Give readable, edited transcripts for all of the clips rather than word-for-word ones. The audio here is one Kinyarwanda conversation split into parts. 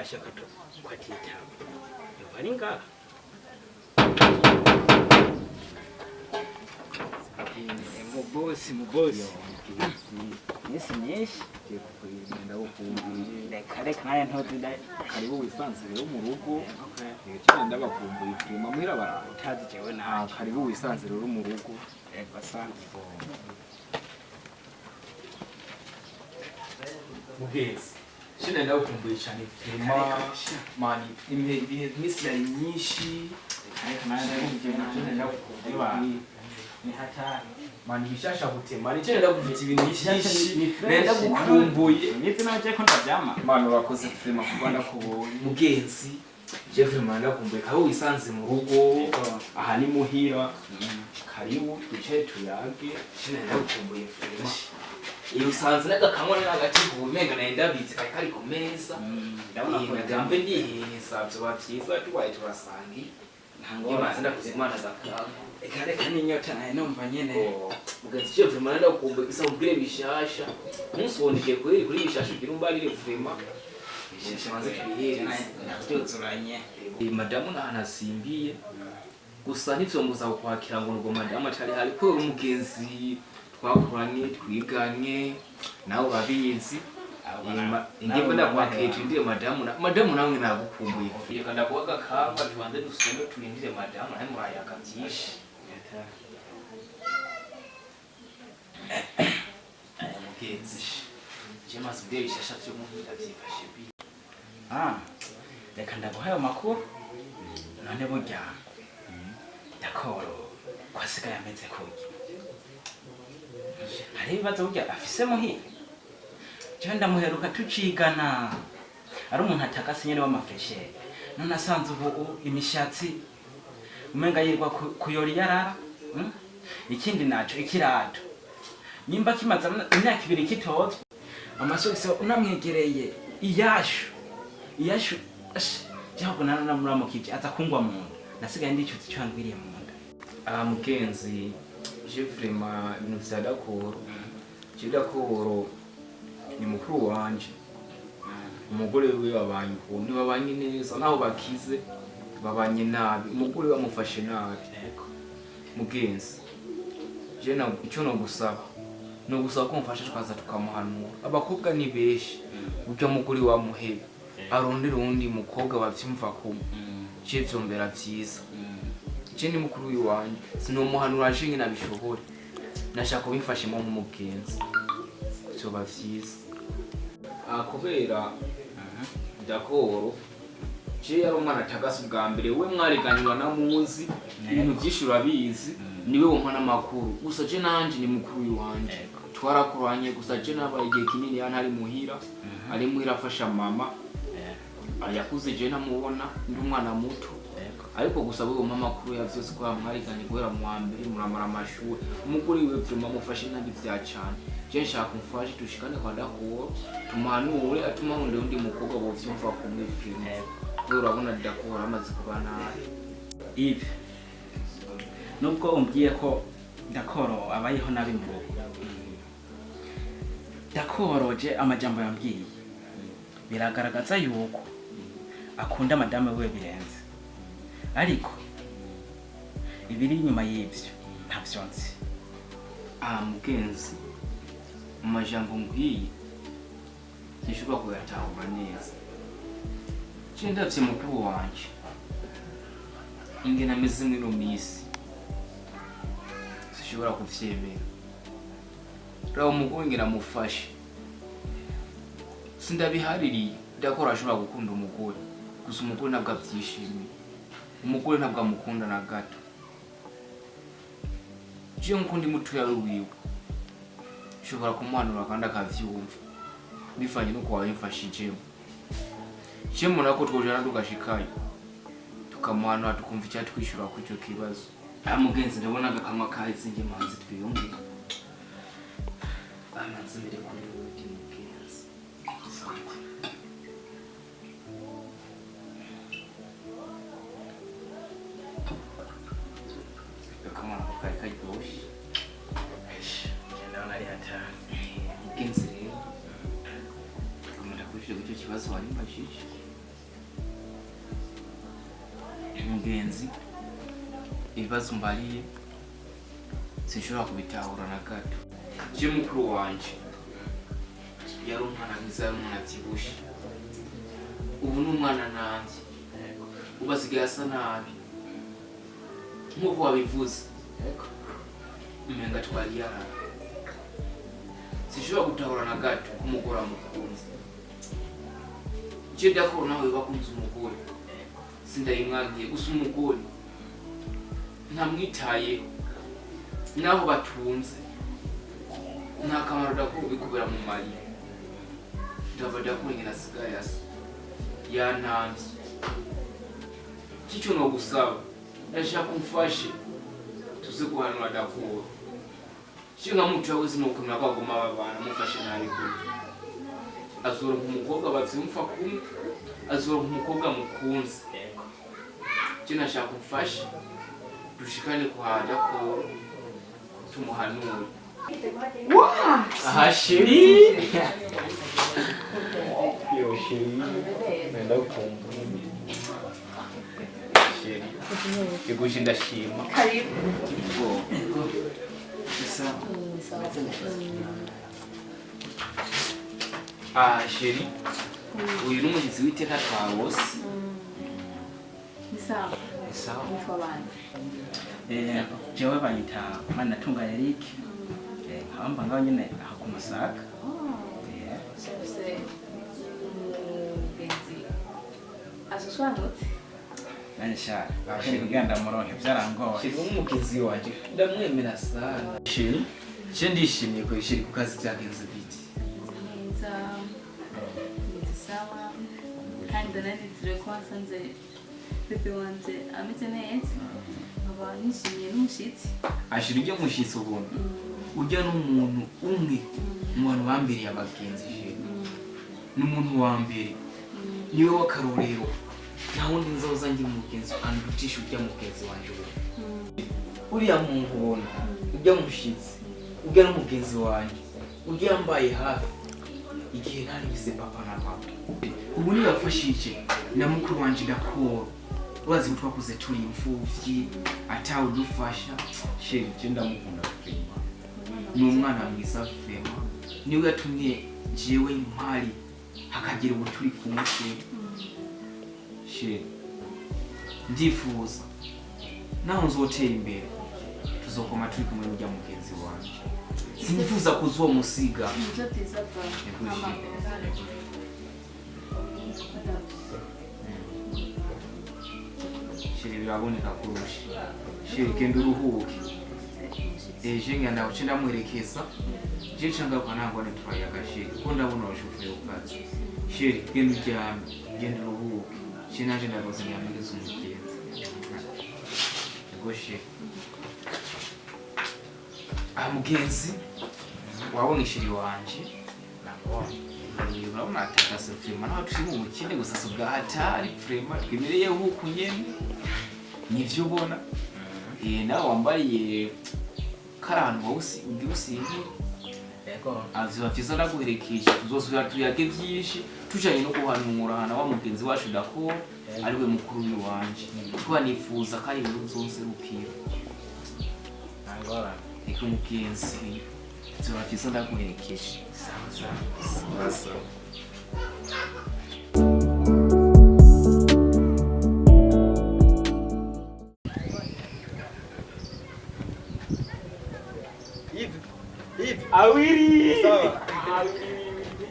ashaka kwatita yobaringa mubosi Yes, reka nkaya ntoda karibu wisanzure mu rugo cyane ndabakumbuye firima muhira bara utazi jewe na karibu wisanzure mu rugo asante mugezi shine ndabakumbuye cyane firima mani ibihe misi yari nyinshi ni hatari mani bishasha gutema ni cyane ndagufite ibintu byinshi nenda gukumbuye ndetse naje ko ndabyama mani urakoze firima kuba ndakubonye mugenzi je firima ndakumbuye kabo wisanze mu rugo aha ni muhira karibu twicaye tuyage shine ndakumbuye firima iyo usanze nagakamwe n'agati gumenga nenda bitse kari ku meza ndabona ko nagambe ndihisa byo byiza tubaye turasangi ntango bazenda kuzimana zakanga reka n'inyota naye numva nyene mugenzi je firima ndakumbuye bisa ubwire bishasha umusondike kuri bishasha ugira umbarire firima bishasha manze tubihereze natuzuranye madamu nahanasimbiye gusa ntivyomuza kwakira ngo nugo madamu atari hari ko umugenzi twakuranye twiganye nawe babizi ingimba ndakwakeje ndire madamu nawe nagukumbuye reka ndakubaga kamba tubanze dusome turindire madamu nawe murayaka byinshi mugenzi je maze ubwire bishasha vyo muhira vyifashe bi reka ndaguhaye amakuru none burya dakoro kwasigaye ameze kuki hari ibibazo burya afise muhira jewe ndamuheruka tucigana ari umuntu atakase nyene w'amafreshere none asanze ubu imishatsi umenga yirwa kuyora yarara ikindi naco ikirato nimba kimaze imyaka 2 kitozwe amasogisi unamwegereye iyashu jaho nana muramukije aza kungwa mu nda nasigaye ndicutse cyo ngwiriye mu nda mugenzi je vraiment ibintu vya dakoro ni mukuru wanje umugore we babanye ukuntu babanye neza naho bakize babanye nabi umugore bamufashe nabi mugenzi je na icyo no gusaba ko mfasha twaza tukamuhanura abakobwa ni beshi ujya muguri wa muhebe arondera undi mukobwa bavyumva kumwe je vyombera vyiza je ni mukuru wanje sinomuhanura je nyina bishobora nashaka kubifashemo nk'umugenzi cyo bavyiza kubera dakoro je yari umwana atagase ubwa mbere we mwariganirwa na muzi ibintu byinshi urabizi niwe wumpa n'amakuru gusa je nanje ni mukuru wanje twarakuranye gusa je nabaye igihe kinini yantari muhira ari muhira afasha mama yakuze je namubona ndi umwana muto ariko gusa we wumpa amakuru yavyose ko mwariganirwa guhera mu wa mbere muramara amashuri umukuru we vyuma mufashe nandi vya cyane je nshaka umfashe tushikane kwa dakoro tumanure atuma undi mukobwa bo vyumva kumwe filime urabona dakoro amaze kubana ive nubwo umbwiye ko dakoro abayeho nabi mu rugo dakoro je amajambo yambwiye biragaragaza yuko akunda madame we birenze ariko ibiri inyuma y'ivyo ntavyo nzi mugenzi amajambo mbwiye sinshobora kuyatahura neza je ndavye mukuru wanje ingena ameze mwino misi sinshobora kuvyemera raho umugore ngena mufashe sindabihaririye dakora ashobora gukunda umugore gusa umugore ntabwo avyishimiye umugore ntabwo amukunda na gato je nkundi mutuya wiwe shobora kumuhanura kandi akavyumva bifanye nuko wabimfashijemo je munako twojana tugashikayo tukamuhanura tukumva icyatwishyura ku cyo kibazo mugenzi ndabona agakamwa kahise nge manzi twiyumvira amanzi mbere kuri rudi mugenzi agakamwa kari karyoshye ndabona ari hatari mugenzi rero kumenya kuri icyo kibazo wari mbashije mugenzi ibibazo mbariye sinshobora kubitahura na gato. Je mukuru wanje yari umwana mwiza, yari umwana avyibushe. Ubu ni umwana nanje, ubu asigaye asa nabi nk'uko wabivuze. Umenga twari yara, sinshobora gutahura na gato kumugora mukunzi. Je ndakora nawe bakunze umugore, sindayimwangiye gusa umugore ntamwitayeho, naho batunze nta kamaro dakubikubera mu mari. Ndaba ndakurengera asigaye asa yantamvye. Kico no gusaba ndashaka umfashe tuze guhanura Dakoro. Shinga mutu yawe sinokuntu abagoma babana mufashe nabi kuri. Azoronka umukobwa bavyumfa kumwe, azoronka umukobwa mukunzi. Je nashaka umfashe dushikane kwa Dakoro tumuhanure. Aha sheri. Yo sheri. Nenda kumva. Sheri. Yegushe ndashima. Karibu. Sheri. Uyu n'umugizi w'iteka twawose. Ni sawa. Ni sawa. Nitwa bande. Jewe banyita Manatunga Eric. Nkamba ngaho nyine aha ku Masaka. Sose umugenzi asosobanutse. Nani sha. Kiri kugenda muronke byarangoye. Sheri umugizi wanje ndamwemera sana. Sheri, je ndishimye ko Sheri ku kazi byagenze biti. Nza sawa. Kandi ndanezere ko wasanze pepe wanje ameze neza. Aba nishimiye n'umushitsi. Ashira ujya mushitsi ubuntu. Ujya n'umuntu umwe mu bantu bambere abagenzi je. N'umuntu wa mbere. Niwe wakarorero. Nta wundi nzoza ngira umugenzi andutisha ujya mugenzi wanje we. Uriya muntu ubona ujya mushitsi. Ujya n'umugenzi wanje. Ujya yambaye hafi. Igihe ntari bise papa na mama. Ubu ni bafashije na mukuru wanje Dakoro. Urazi twakuze turi imfuvyi atawe dufasha. Sheri je ndamukunda kwema. Ni umwana mwiza kwema. Niwe yatumye jewe impari hakagira ubuturi ku mutwe. Sheri ndifuza naho nzotera imbere tuzokoma turi kumwe n'ujya mugenzi wanje. Sinifuza kuzomusiga. Sheri biraboneka kurusha. Sheri genda uruhuke. Je ngenda uce ndamwerekeza. Je cangaruka nangone turayaga Sheri kuko ndabona urashoferi ukazi. Sheri genda uryame, genda uruhuke. Je naje ndaroze nyamiriza umugenzi. Ego Sheri. Mugenzi wabona Sheri wanje nabona urabona atakase frema naho turi mu mukene gusa subwa hatari frema twimereye huku nyene nivyo ubona. Nawe wambariye karantu wose ugiusingi. Aziba vyiza ndaguherekeje tuzosubira tuyage vyinshi tujanye no kuhanura wa mugenzi wacu Dakoro ariwe mukuru wanje. Kuko nifuza kari ibintu zose rupira. Eko mugenzi ziba vyiza ndaguherekeje. Sawa. Awiri. Sawa.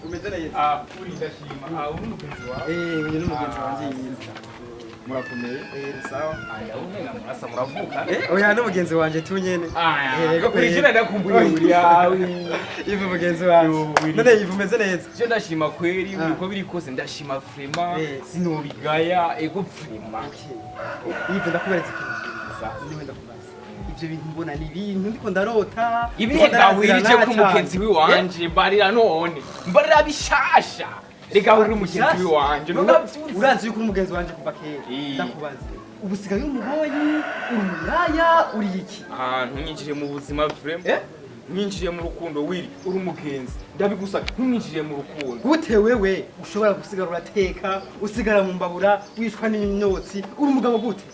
Umeze neza? Uri ndashima. Uri umugenzi wawe? Uyu ni umugenzi wanje yiza. Murakomeye? Sawa. Umenga murasa muravuka? Oya ni umugenzi wanje tu nyene. Yego kuri jina ndakumbuye uri yawe. Ivu umugenzi wanje. None Ivu umeze neza? Je ndashima kweri uko biri kose ndashima frema sinobigaya ego frema. Ivu ndakuberetse ikintu. Niwe ndakubaza. Ivyo bintu mbona ni ibintu ndiko ndarota. Ibiga wirije ko umugenzi wanje barira none. Mbarira bishasha. Rega uri umugenzi wanje. Urazi yuko umugenzi wanje kuva kera. Ndakubaza. Ubusigaye umuboyi, umuyaya, uri iki? Ntunyinjire mu buzima frema. Mwinjiriye mu rukundo wiri uri umugenzi. Ndabigusaba ntumwinjiriye mu rukundo. Gute wewe ushobora gusigara urateka, usigara mu mbabura, wishwa n'imyotsi, uri umugabo gute?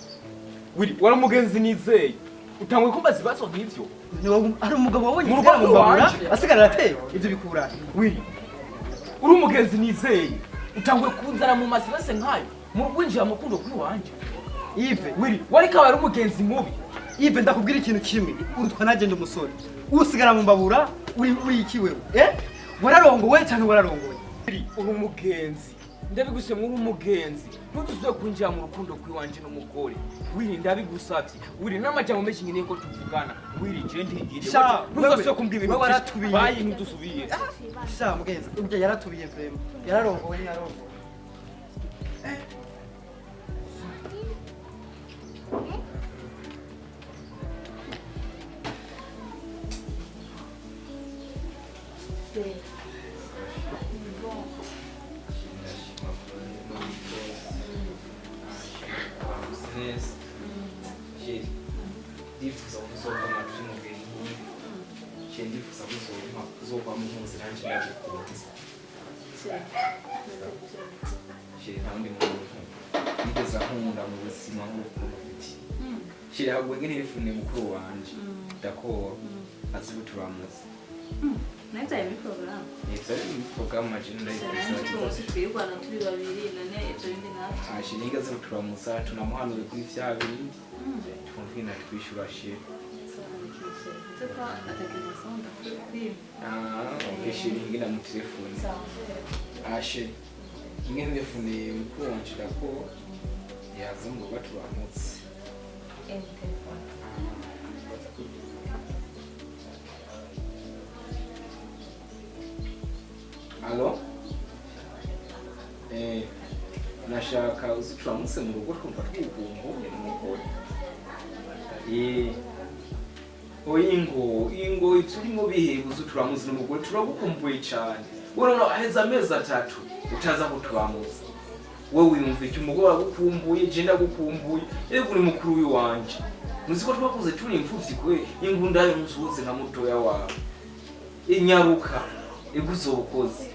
wiri wari umugenzi nizeye utanguye kumbaza ibibazo nk'ivyo hari umugabo wabonye Mu isigara mu rugo mbabura rwanje. asigara arateye ibyo bikura wiri uri umugenzi nizeye utanguye kunzana mu masirase nk'ayo mu rwinjira mu rukundo rw'iwanje Yves wiri wari kaba ari umugenzi mubi Yves ndakubwira ikintu kimwe urutwa nagenda umusore usigara mu mbabura uri iki wewe wararongowe cyane wararongowe wiri uri umugenzi ndabigusemwe uri umugenzi ntudusubire kwinjira mu rukundo rw'iwanje n'umugore wiri ndabigusavye wiri n'amajambo menshi nkeneye ko tuvugana wiri je ndigire ntuzasubire kumbwira ibintu waratubiye bayi ntidusubire sha mugenzi ubwo yaratubiye vrema yararongowe ntiyarongowe ndifuza kuzoba amatwi mu bintu nk'ibi ndifuza kuzoba mu nzira nje ndabikunze nta wundi muntu nigeze ankunda mu buzima nk'urukundo mfite ahubwo nirifune mukuru wanje d'accord azi guturamutse Neza iyi program. Ni program majini ndayifuza twirwana turi babiri none ibyo bindi ntabyo ashininga zo turamutsa tunamuhanura kuri vya bindi twumvina twishura shit Tuka atakina sonda kuri ishiringi na mu telefone ashe ingene telefone mukuru wanje dako yaza ngo baturamutse telefone. Allo? Nashaka uzituramutse mu rugo twumva twibungo n'umugore. Ingo turimo bihe uzituramutse n'umugore turagukumbuye cyane. Urabona aheza amezi 3 utaza kuturamutse. Wewe wiyumva iki umugore agukumbuye, je ndagukumbuye. Ego uri mukuru w'iwanje. Muziko twakuze turi imfuvyi kwe ingunda yo musuze na mutoya wawe. Inyaruka iguzokoze.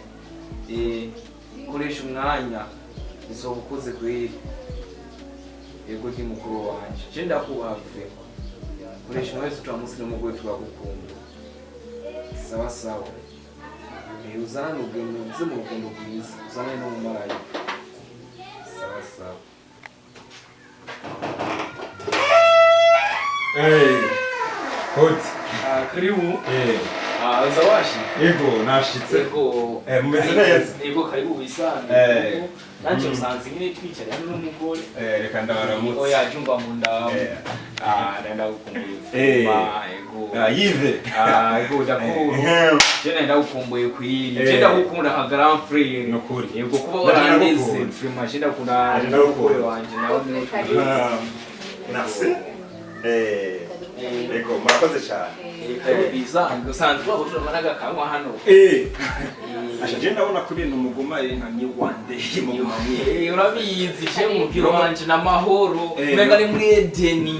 Koresha umwanya izobukoze kweri yego ndi mukuru wanje je ndakubavuye koresha umwanya tutamusi n'umugore tubagukunda sawa sawa uzana n'ubwenge uze mu rukundo rwiza uzane no mu marayi sawa sawa Hot. Karibu zawashi Yego nashitse. Yego mumeze neza. Yego karibu bisane. Nanje usanze nyine twicara n'umugore. Reka ndabaramutse. Oya jumba mu ndamu. Nenda gukumbuye. Yego. Yive. Yego dakuru. Je nenda gukumbuye kwiri. Je ndagukunda nka grand frère. Nokuri. Yego kuba waraneze frima je ndakunda n'umugore wanje nawe ni. Merci. Ego murakoze cyane. Bizange usanzwe wabutura managa kamwa hano. Ashaje ndabona kuri no muguma nka ni wande muguma mwe. Urabizi je mubwiro wanje na mahoro. Mega ni muri Edeni.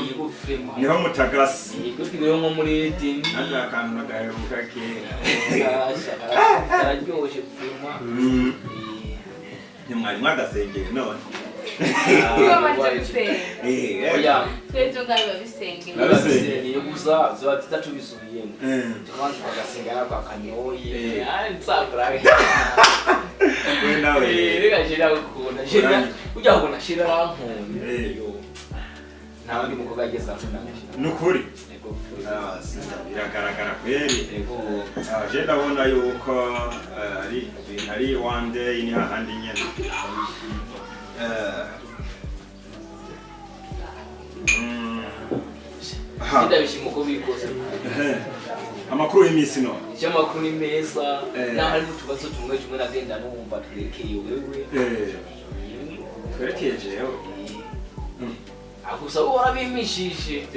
Yego frema. Niho mutagasi. Yego twibeho nko muri Edeni. Anda kantu nagaheruka kera. Araryoshe frema. Nyamwari mwagasengere none. Iyo baje Oya. Twejo ngayo bisenge. Nabisengeye gusa zobatita tubisubiyemo. Tumanze bagasenga kwa kanyoye. Nsakura. We nawe. Rega jira ukunda. Jira ujya kubona shira rankunde. Nawe ndi mukoga ageza kunamashira. Nukuri. Biragaragara kweri. Je ndabona yuko ari one day ni hahandi nyene. Ndabishima uko bikoze. Amakuru y'imisi no. Amakuru ni meza. Naho tubazo tumwe nagenda numva twerekeye wewe. Twerekeye jewe. Akusa warabimishije.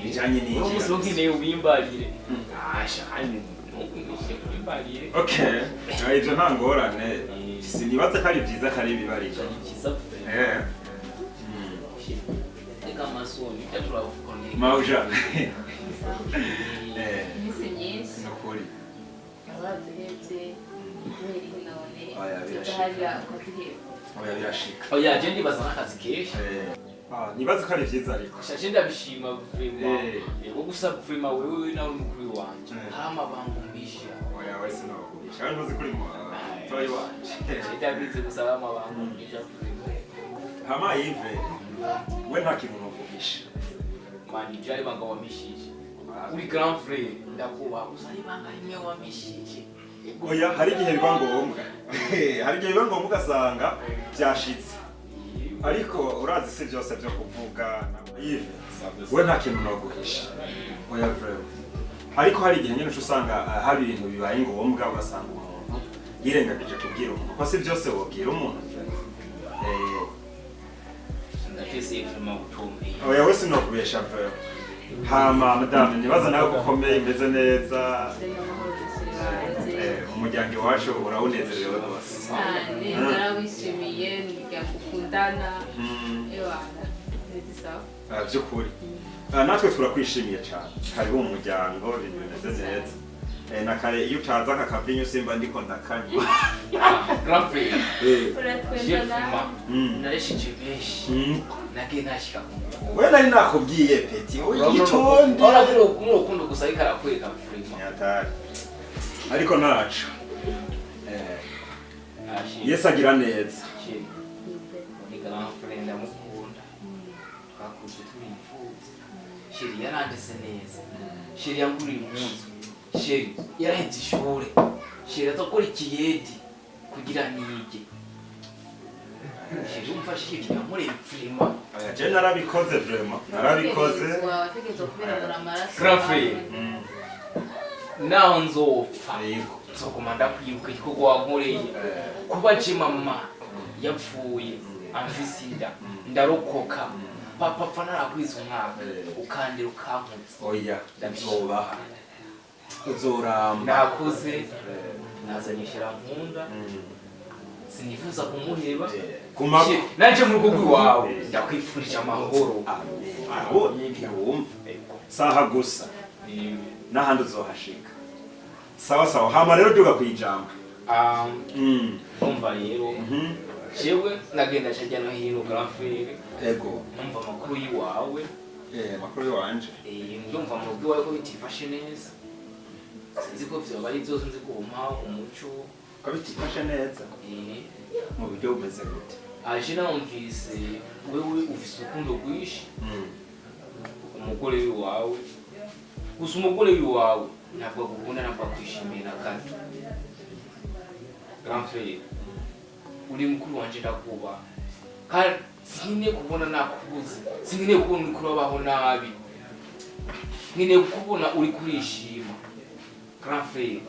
Bijanye n'iki? Umusoro nkeneye ubimbarire. Shani ntukumishe kubimbarire. Okay. Ivyo nta ngorane. Sinibaza ko ari vyiza ko ari bibarire. Kiza. Eka masoni cyaturavukonye. Mauja. Misi nyinshi. Nukuri. Abatuhebye mwiri none. Oya birashika. Tutahaja kwa kihebo. Oya birashika. Oya je ndibaza n'akazi kenshi. nibaze ko ari vyiza ariko shashe ndabishima vraiment yego gusa vraiment wewe nawe mukuru wanje hama bangumisha oya wese no kandi uzi kuri mu toyi wanje ndabizi gusaba amabangumisha hama yive we nta kintu novugisha mani jari banga wamishije uri grand frère ndakuba gusa ari banga rimwe wamishije oya hari igihe biba ngombwa hari igihe biba ngombwa ugasanga byashitse ariko urazi si byose byo kuvuga yive we nta kintu noguhisha oya vraiment ariko hari igihe nyine usanga hari ibintu bibaye ngombwa ugasanga umuntu yirengagije kubwira umuntu ko si byose wobwira umuntu ndafise ifuma gutumbi oya wese nokubesha vraiment hama madame nibaza nawe gukomeye imeze neza umuryango iwacu urawunezerewe rwose narawishimiye umuryango ukundana by'ukuri natwe turakwishimiye cyane hariho umuryango ibintu bimeze neza na kare iyo utaza aka kavinyo simba ndiko ndakanywa grand frère uratwendana nareshije benshi nagiye nashika we nari nakubwiye peti itonde urukundo gusa ariko arakwereka vraiment yatari ariko nacu Yesu agira neza ni grand frère ndamukunda twakuze turifuza sheri yarandise neza sheri yanguriye impunzu sheri yaraheze ishure sheri atokora ikiyedi kugira nige sheri umfashije kinamureba vraiment je narabikoze vraiment narabikoze grand frère naho nzopfa nzoguma ndakwibuka igikorwa wankoreye kuba je mama yapfuye amfise inda ndarokoka papa apfa narakwiza umwaka ukandira ukankutse oya nzobaha uzoramba nakuze nazanyishira nkunda sinifuza kumuheba nanje mu rugo rwawe ndakwifurije amahoro aho ntiwumva saha gusa n'ahandi uzohashika sawa sawa hama rero duga kwijambo umva rero jewe nagenda cyajya no hino grand frère ego numva amakuru yiwawe amakuru yiwanje ndumva mu rugo wawe ko bitifashe neza sinzi ko vyoba ari byose nzi ko umpa umuco ko bitifashe neza mu buryo bumeze gute aje namvise wewe ufise urukundo rwishi umugore wiwawe gusa umugore wiwawe ntabwo agukunda ntabwo akwishimiye na gato grand frère uri mukuru wanje ndakuba kandi sinkeneye kubona nakubuze sinkeneye kubona uri kurabaho nabi nkeneye kubona uri kurishima grand frère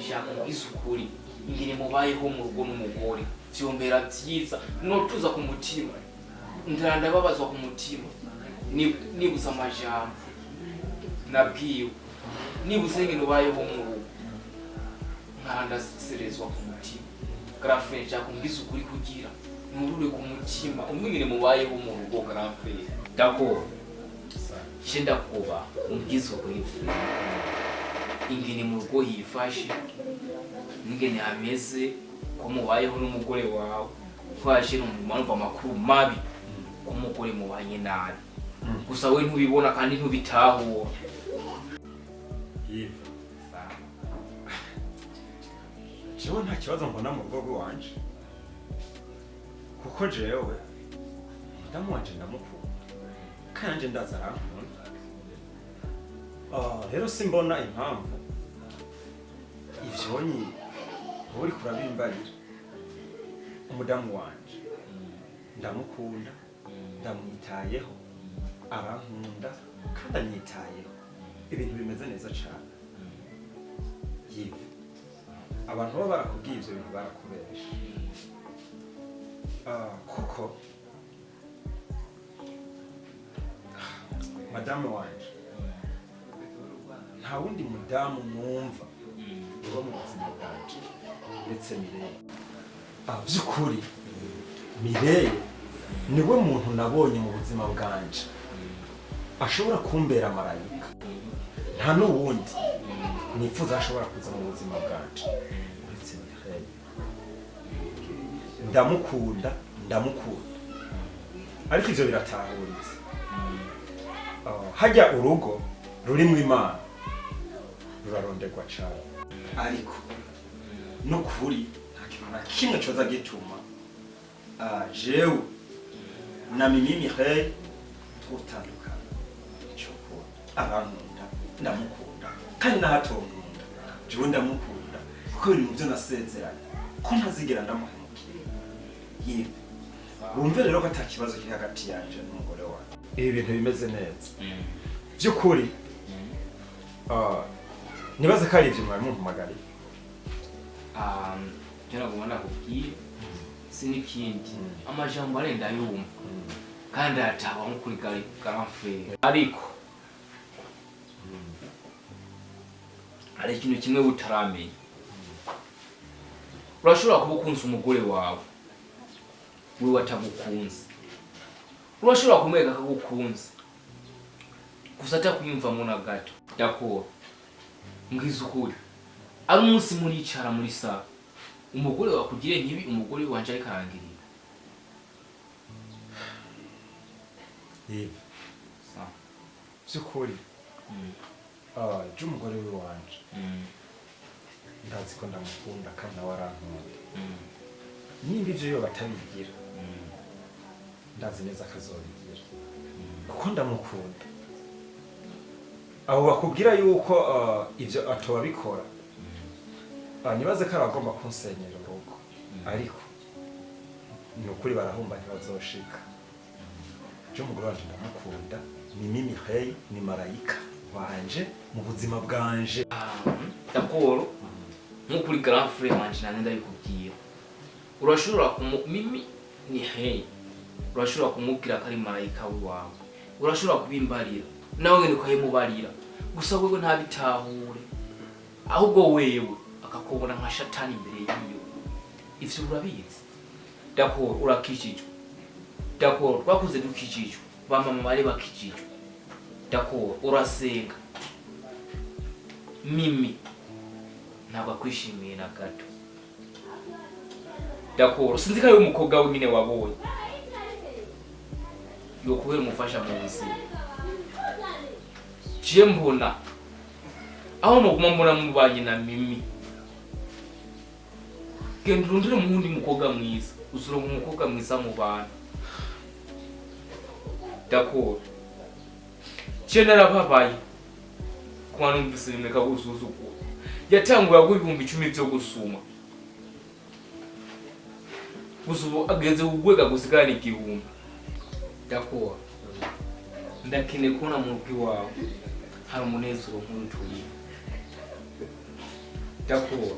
shaka mbwiza ukuri ingene mubayeho mu rugo n'umugore vyombera vyiza notuza ku mutima ndababazwa ku mutima nibuza amajambo nabwiwe nibuze ngene ubayeho mu rugo nkandaserezwa ku mutima grand frère nshaka mbwiza ukuri kugira nturure ku mutima umwingene mubayeho mu rugo grand frère ndako shenda kuba umbwiza ukuri ingene mu rugo yifashe ingene hameze ko mubayeho n'umugore wawe twaje numva amakuru mabi ko umugore mubanye nabi gusa we ntubibona kandi ntubitahura jewe nta kibazo mbona mu rugo rwanje kuko jewe mudamu wanje ndamukunda kandi nanje ndaza arankunda rero simbona impamvu ivyonyi uri kurabimbarira umudamu wanje ndamukunda ndamwitayeho arankunda kandi anyitayeho ibintu bimeze neza cyane yive abantu baba barakubwiye ivyo bintu barakubesha kuko madamu wanje nta wundi mudamu numva uba mu buzima bwanje uretse Mireye. Vy'ukuri Mireye niwe muntu nabonye mu buzima bwanje ashobora kumbera marayika, nta n'uwundi nifuza ashobora kuza mu buzima bwanje uretse Mireye. Ndamukunda ariko ivyo biratahuritse. Hajya urugo rurimwo Imana ruraronderwa cane, ariko nukuri nta kintu na kimwe coza gituma jewe na Mimi Mireille tutandukana. Ico arankunda, ndamukunda kandi nahatonkunda, jewe ndamukunda kuko biri mu byo nasezeranye ko ntazigera ndamuhemukira. Yewe wumve rero ko ata kibazo kiri hagati yanje n'umugore wawe, ibi bintu bimeze neza by'ukuri. Nibaze ko ari ibyo mwari mumpamagariye. ntabwo nakubwiye sinikindi amajambo arenda yumva kandi ataba nko kuri garafere, ariko hari ikintu kimwe utaramenya. Urashobora kuba ukunze umugore wawe wewe atagukunze, urashobora kumwereka ko agukunze gusa atakwiyumvamo na gato. Dakora mbwiza ukuri, ari umunsi muricara muri sala umugore wakugire nkibi, umugore wanje ariko arangirira Yego by'ukuri je umugore we wanje ndazi ko ndamukunda kandi nawe arankunda. Nimba ivyo yo batabigira ndazi neza akazobigira kuko ndamukunda. Abo bakubwira yuko ivyo atobabikora nibaze ko aragomba kunsenyera urugo, ariko ni ukuri barahumba ntibazoshika. Je umugore wanje ndamukunda, ni Mimi Mireille, ni marayika wanje mu buzima bwanje. Dakoro nk'ukuri garafere wanje nane ndabikubwira, urashobora Mimi Mireille urashobora kumubwira ko ari marayika wawe, urashobora kubimbarira nawe ngene ukayimubarira, gusa wewe ntabitahure, ahubwo wewe akakubona nka shatani imbere yiyo. Ivyo urabizi. Dakoro urakijijwe. Dakoro twakuze dukijijwe, bamama bari bakijijwe. Dakoro urasenga. Mimi ntabwo akwishimiye na gato. Dakoro sinzi ko ari umukobwa we nyine wabonye yo kubera umufasha mu buzima. Je mbona aho muguma mbona mubanye na Mimi, genda urundire mundi mukobwa mwiza, uzuronka umukobwa mwiza mu bantu. Dakoro je narababaye kwa numvise bimeka gusuzugura, yatanguye ko 10,000 byo gusuma, gusa ubu ageze kugwega gusigana 1,000. Dakoro ndakene kubona mu rugo wawe hari umunezero nk'utuye. Dakoro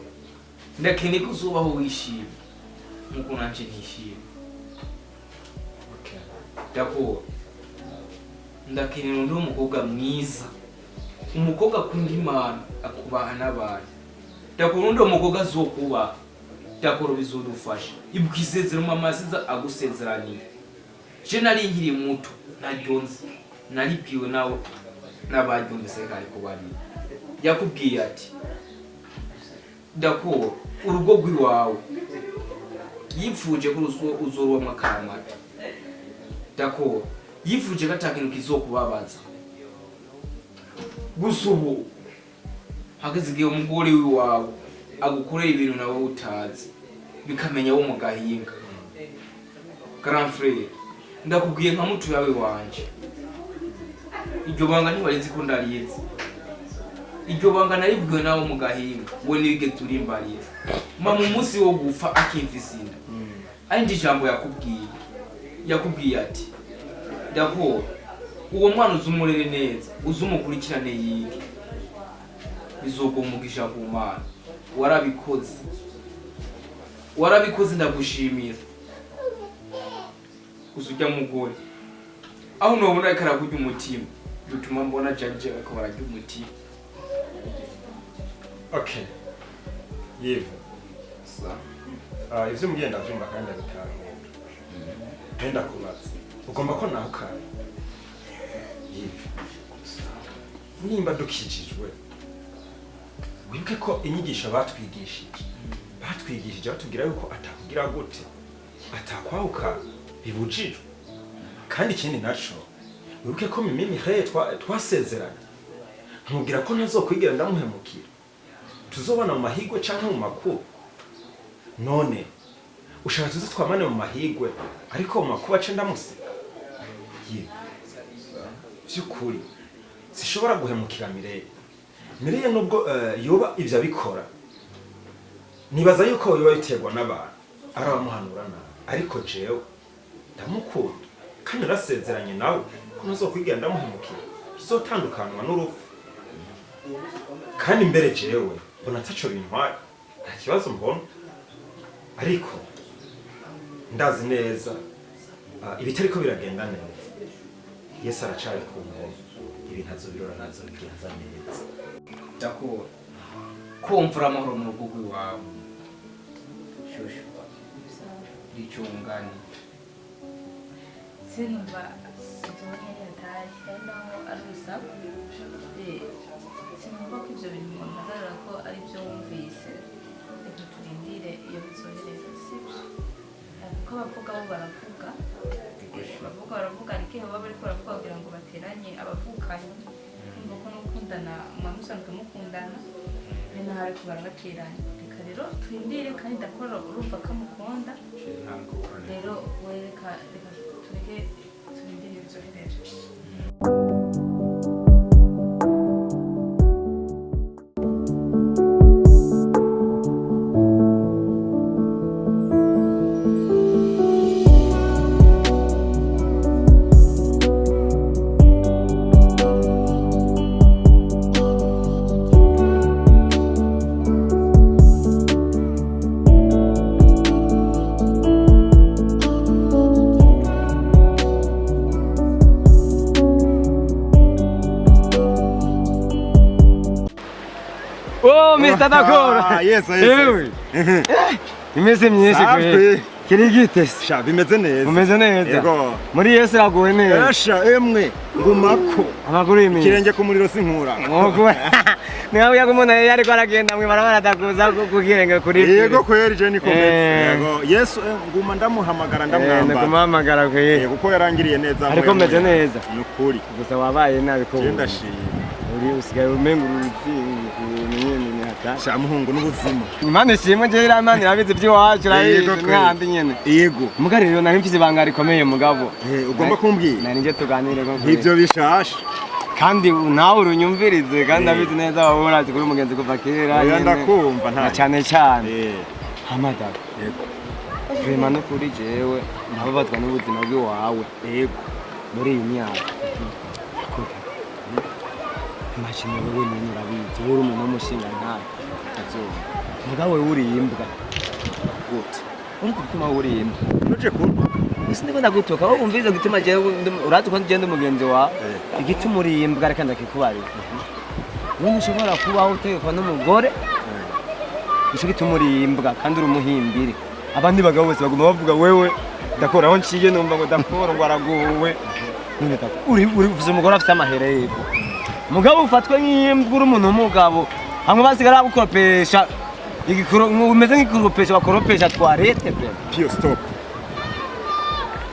ndakene ko uzubaho wishimye nkuko nanje nishimye. Dakoro ndakene n'undi umukobwa mwiza, umukobwa akunda Imana akubaha n'abantu. Dakoro n'undi umukobwa azokuba. Dakoro bizodufasha ibwizezero mama asiza agusezeraniye. Je nari nkiri muto naryonze, naribwiwe nawe n'abaryumvise kare ko bari yakubwiye ati Dakoro urugo rw'iwawe yipfuje ko uzoruwa makaramata. Dakoro yipfuje ko atakintu kizokubabaza, gusa ubu hageze igihe umugore w'iwawe agukorera ibintu nawe utazi bikamenya wo mu gahinga. Grand frère ndakubwiye nka mutu yawe wanje, iryo banga ntibarinzi ko ndarizi. Iryo banga naribwiwe nawe mu gahinga, we nibige turimbarira mama umunsi wo gupfa akimvisinda. Ari ndi jambo yakubwiye ati Dakoro uwo mwana uzumurere neza, uzumukurikirane yige, bizogumugisha ku Mana. Warabikoze ndagushimira. Uzujya mugore aho nobona ikara kujya umutima bituma mbona janje ko barajya umutima. Okay yewe ivyo mugenda vyumva kandi bitahura. Penda kubaza ugomba ko naho kare yewe nimba dukijijwe, wibuke ko inyigisho batwigishije batubwira yuko atakugira gute atakwahuka bibujijwe, kandi ikindi naco wibuke ko Mimi Mireille twasezeranye nkubwira ko ntazokwigira ndamuhemukira tuzobana mu mahigwe canke mu makuru none ushaka tuze twamane mu mahigwe ariko mu makuba ace ndamusiga ye by'ukuri sishobora guhemukira Mireille nubwo yoba ivyo abikora nibaza yuko yoba biterwa n'abantu arabamuhanura nabi ariko jewe ndamukunda kandi narasezeranye nawe ko ntazokwigira ndamuhemukira tuzotandukanwa n'urupfu kandi mbere jewe mbona ataco bintwaye nta kibazo mbona ariko ndazi neza ibitariko biragenda neza Yesu aracari ku ngoma ibintu azobirora nazobigenza neza ndakubona kumvura amahoro mu rugo rw'iwawe shushu ricungani sinumva tubonye yataye ari naho ari urusaku sinumva ko ibyo bintu umuntu agaragara ko ari byo wumvise reka turindire iyo bizohereza sibyo kuko abavuga bo baravuga ariko iyo baba bariko baravuga kugira ngo bateranye abavukanye kumva ko n'ukundana mwaba musanzwe mukundana ari naho ariko barabateranye reka rero turindire kandi ndakora urumva ko amukunda rero we reka tureke turindire ibizohereza Oh, Mr. Dakora. Yes. Imeze myinshi kwe. Kirigite. Sha bimeze neza. Umeze neza. Yego. Muri Yesu raguwe neza. Asha emwe ngumako. Amakuru yimi. Kirenge ku muriro sinkura. Mwoko. Niwe yakumona yari kwaragenda mwe barabara dakuza kukirenge kuri. Yego kweri je niko meze. Yego. Yesu nguma ndamuhamagara ndamwamba. Ndamuhamagara kwe. Yego ko yarangiriye neza. Ariko meze neza. Nukuri. Gusa wabaye nabi ko. Ndashimye. Uri usigaye umengurutsi nyene hata. Sha muhungu n'ubuzima. Imana ishimwe je iramana irabizi by'iwacu rayizi mwandi nyene. Yego. Mugari rero nari mfise ibanga rikomeye mugabo. Ugomba kumbwira. Nari nje tuganire ko. Ivyo bishasha. Kandi nawe urunyumvirize kandi abizi neza waba urazi kuri umugenzi kuva kera. Oya ndakumva nta. Cyane. Hamada. Yego. Vrema no kuri jewe ndababatwa n'ubuzima bw'iwawe. Yego. Muri iyi myaka. Imagine wewe nini urabizi uri umuntu w'umushinga ntawe. Azoba. Mugabo wewe uri imbwa. Gute? Uri gutuma uri imbwa. Nuje kumva. Isi ndiko ndagutoka aho umviriza gutuma jewe urazi ko ngende umugenzi wa. Igituma uri imbwa reka ndakikubarira. Wewe ushobora kubaho utekwa n'umugore. Ico gituma uri imbwa kandi uri umuhimbire. Abandi bagabo bose baguma bavuga wewe ndakora aho nciye numva ngo ndakora ngo araguwe. Uri ufise umugore afite amahere yego. Mugabo ufatwe nk'imbwa uri umuntu w'umugabo hamwe basigara gukopesha igikuru umeze nk'ikuropesha bakoropesha twarete pe. Pio stop.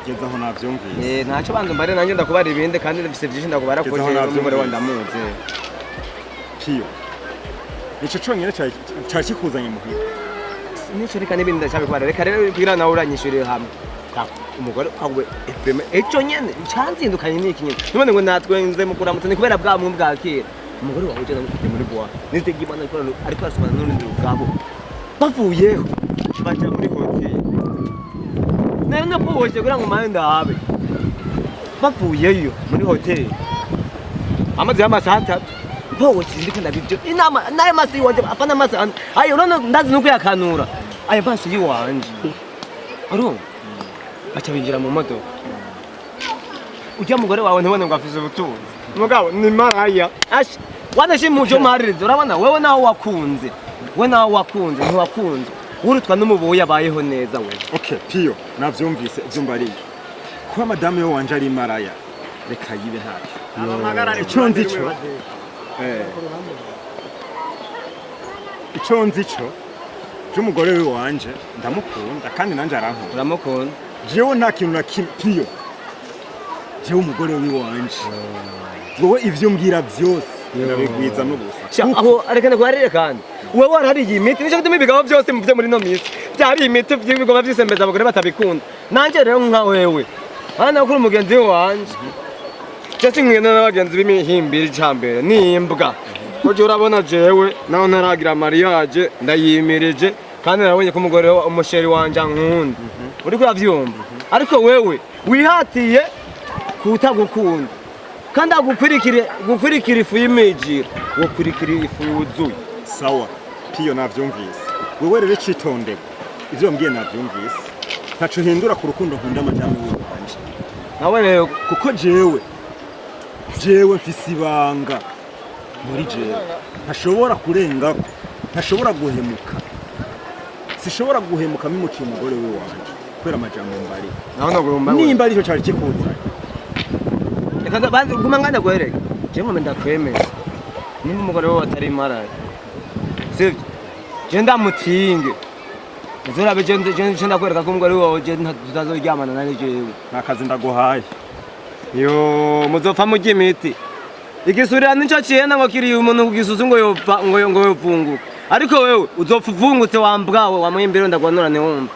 Gezaho navyumvise. Ntaco banzo mbare nanjye ndakubara ibindi kandi ndafise byinshi ndakubara ko je n'umugore wa ndamuze. Pio. Nico conyene cya kikuzanye muhira. Nico reka n'ibindi ndacabikubara reka rero kugira nawe uranyishurire hamwe. Umugore wawe efeme eco nyene canzindukanye n'iki nyene none ngo natwenze mukura mutane kubera bwa mu bwakira umugore wawe je namufite muri bwa niste gibana ariko asubana n'undi rugabo bavuyeho baca muri hotel none poje kugira ngo manda habe bavuyeyo muri hotel amazi y'amasaha 3 poje ndiko ndabivyo inama naye masi wanje apana masi ayo none ndazi nuko yakanura ayo basi yiwanje aro acha binjira mu modoka ujya mugore wawe ntibone ngo afise ubutunzi mugabo ni maraya ash wanashimuje maririzo urabona wewe naho wakunze ntiwakunze urutwa n'umuboya abayeho neza we. Okay Pio navyumvise vyumva ari ko madame yo wanje ari maraya reka yibe ntacyo icyo nzi cyo icyo nzi cyo cy'umugore we wanje ndamukunda kandi nanje arankunda uramukunda jewe nta kintu na Pio jewe umugore wiwanje wowe ivyo mbwira vyose ndabigwiza n'ubusa aho arekane kuharire kandi wewe warariye imiti nicyo gituma ibigabo byose muvye muri no misi byari imiti by'ibigoma byisembeza abagore batabikunda nanje rero nka wewe hana kuri umugenzi wanje cyase nkwiye n'abagenzi b'imihimbiri cambere nimbwa Oje urabona jewe naho ntaragira mariage ndayimirije kandi narabonye ko umugore umusheri wanje ankunda uri kuravyumva ariko wewe wihatiye kutagukunda kandi gukurikira ifu y'imijira gukurikira ifu yuzuye sawa piyo navyumvise wewe rero citondera ivyo mbwiye navyumvise ntaco hindura ku rukundo nkunda amajambo wanje nawe rero kuko jewe mfise ibanga muri jewe ntashobora kurengako ntashobora guhemuka sishobora guhemuka mimuciye umugore we wanje kubera amajambo mbari naho nagomba nimba arico cari kikuza reka banze guma ngana guhereka je ngombe ndakwemeza nimba umugore we atari marara sivyo je ndamutinge Nzorabe je ndakwereka ko umugore wawe je tutazoryamana nane jewe nakazi ndaguhaye yo muzopfa mujya imiti igisurira nico ciyena ngo kiri umuntu kugisusu ngo yopfa ngo yopfunguka ariko wewe uzopfa uvungutse wambwawe wamwimbiro ndagwanura ne wumva